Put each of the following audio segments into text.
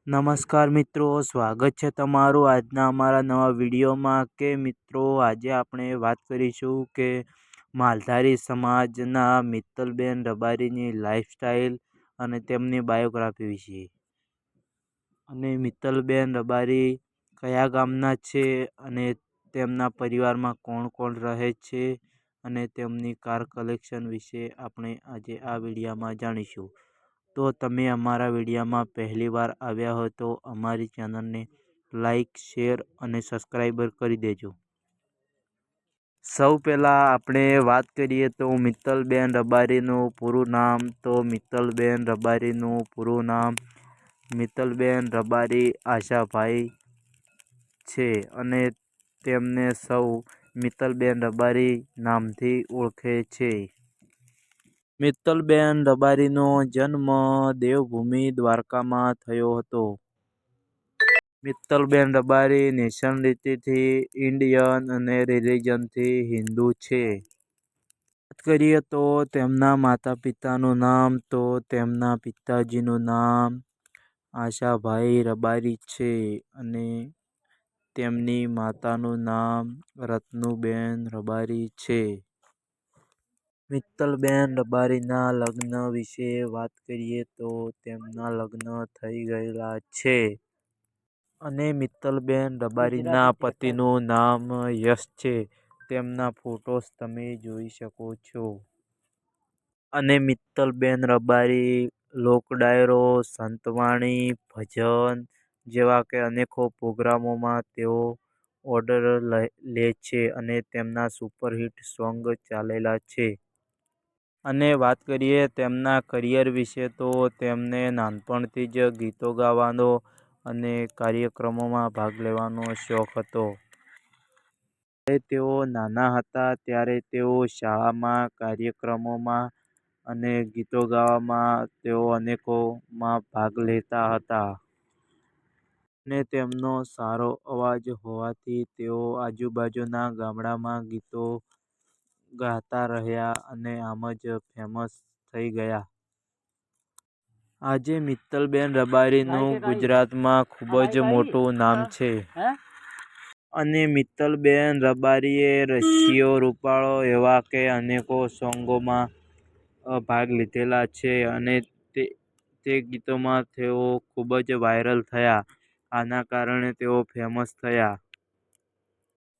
નમસ્કાર મિત્રો, સ્વાગત છે તમારું આજના અમારા નવા વિડીયોમાં. કે મિત્રો, આજે આપણે વાત કરીશું કે માલધારી સમાજના મિત્તલબેન રબારીની લાઈફસ્ટાઈલ અને તેમની બાયોગ્રાફી વિશે. અને મિત્તલબેન રબારી કયા ગામના છે અને તેમના પરિવારમાં કોણ કોણ રહે છે અને તેમની કાર કલેક્શન વિશે આપણે આજે આ વિડીયોમાં જાણીશું. તો તમે અમારા વિડીયોમાં પહેલી વાર આવ્યા હોય તો અમારી ચેનલને લાઈક, શેર અને સબસ્ક્રાઈબર કરી દેજો. સૌ પહેલાં આપણે વાત કરીએ તો મિત્તલબેન રબારીનું પૂરું નામ. તો મિત્તલબેન રબારીનું પૂરું નામ મિત્તલબેન રબારી આશાભાઈ છે અને તેમને સૌ મિત્તલબેન રબારી નામથી ઓળખે છે. મિત્તલબેન રબારીનો જન્મ દેવભૂમિ દ્વારકામાં થયો હતો. મિત્તલબેન રબારી નેશનાલિટીથી ઇન્ડિયન અને રિલિજનથી હિન્દુ છે. વાત કરીએ તો તેમના માતા પિતાનું નામ. તો તેમના પિતાજીનું નામ આશાભાઈ રબારી છે અને તેમની માતાનું નામ રત્નુબેન રબારી છે. મિત્તલબેન રબારીના લગ્ન વિશે વાત કરીએ તો તેમના લગ્ન થઈ ગયેલા છે અને મિત્તલબેન રબારીના પતિનું નામ યશ છે. તેમના ફોટોસ તમે જોઈ શકો છો. અને મિત્તલબેન રબારી લોકડાયરો, સંતવાણી, ભજન જેવા કે અનેકો પ્રોગ્રામોમાં તેઓ ઓર્ડર લે છે અને તેમના સુપરહિટ સોંગ ચાલેલા છે. અને વાત કરીએ તેમના કરિયર વિશે તો તેમને નાનપણથી જ ગીતો ગાવાનો અને કાર્યક્રમોમાં ભાગ લેવાનો શોખ હતો. જ્યારે તેઓ નાના હતા ત્યારે તેઓ શાળામાં કાર્યક્રમોમાં અને ગીતો ગાવામાં તેઓ અનેકોમાં ભાગ લેતા હતા. અને તેમનો સારો અવાજ હોવાથી તેઓ આજુબાજુના ગામડામાં ગીતો ગાતા રહ્યા અને આમ જ ફેમસ થઈ ગયા. આજે મિત્તલબેન રબારીનું ગુજરાતમાં ખૂબ જ મોટું નામ છે. અને મિત્તલબેન રબારીએ રસિયો રૂપાળો એવા કે અનેકો સોંગોમાં ભાગ લીધેલા છે અને તે ગીતોમાં તેઓ ખૂબ જ વાયરલ થયા. આના કારણે તેઓ ફેમસ થયા.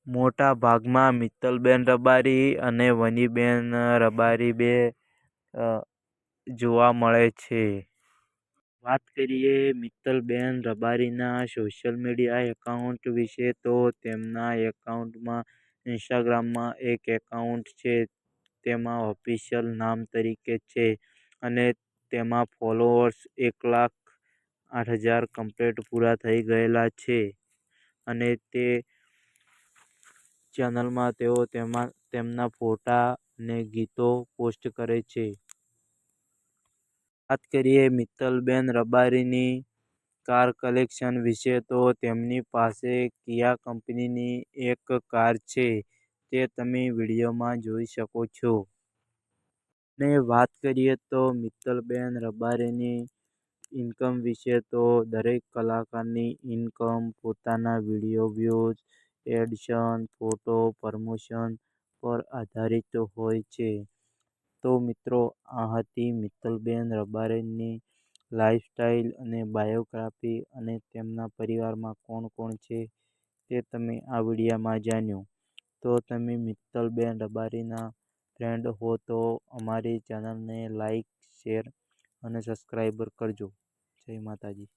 મોટા ભાગમાં મિત્તલબેન રબારી અને વનીબેન રબારી બે જોવા મળે છે. વાત કરીએ મિત્તલબેન રબારીના સોશિયલ મીડિયા એકાઉન્ટ વિશે તો તેમના એકાઉન્ટમાં ઇન્સ્ટાગ્રામમાં એક એકાઉન્ટ છે. તેમાં ઓફિશિયલ નામ તરીકે છે અને તેમાં ફોલોઅર્સ 1,08,000 કમ્પ્લીટ પૂરા થઈ ગયેલા છે. અને તે ચેનલમાં તેઓ તેમના ફોટા અને ગીતો પોસ્ટ કરે છે. વાત કરીએ મિત્તલબેન રબારીની કાર કલેક્શન વિશે તો તેમની પાસે કિયા કંપનીની એક કાર છે, તે તમે વિડીયોમાં જોઈ શકો છો. અને વાત કરીએ તો મિત્તલબેન રબારીની ઇન્કમ વિશે તો દરેક કલાકારની ઇન્કમ પોતાના video views, ads, photo promotion પર આધારિત હોય છે. તો મિત્રો, આ હતી મિત્તલબેન રબારીની લાઈફસ્ટાઈલ અને બાયોગ્રાફી અને તેમના પરિવારમાં કોણ કોણ છે તે તમે આ વિડીયોમાં જાણ્યું. તો તમે મિત્તલબેન રબારીના ફ્રેન્ડ હો તો અમારી ચેનલને લાઈક, શેર અને સબસ્ક્રાઈબર કરજો. જય માતાજી.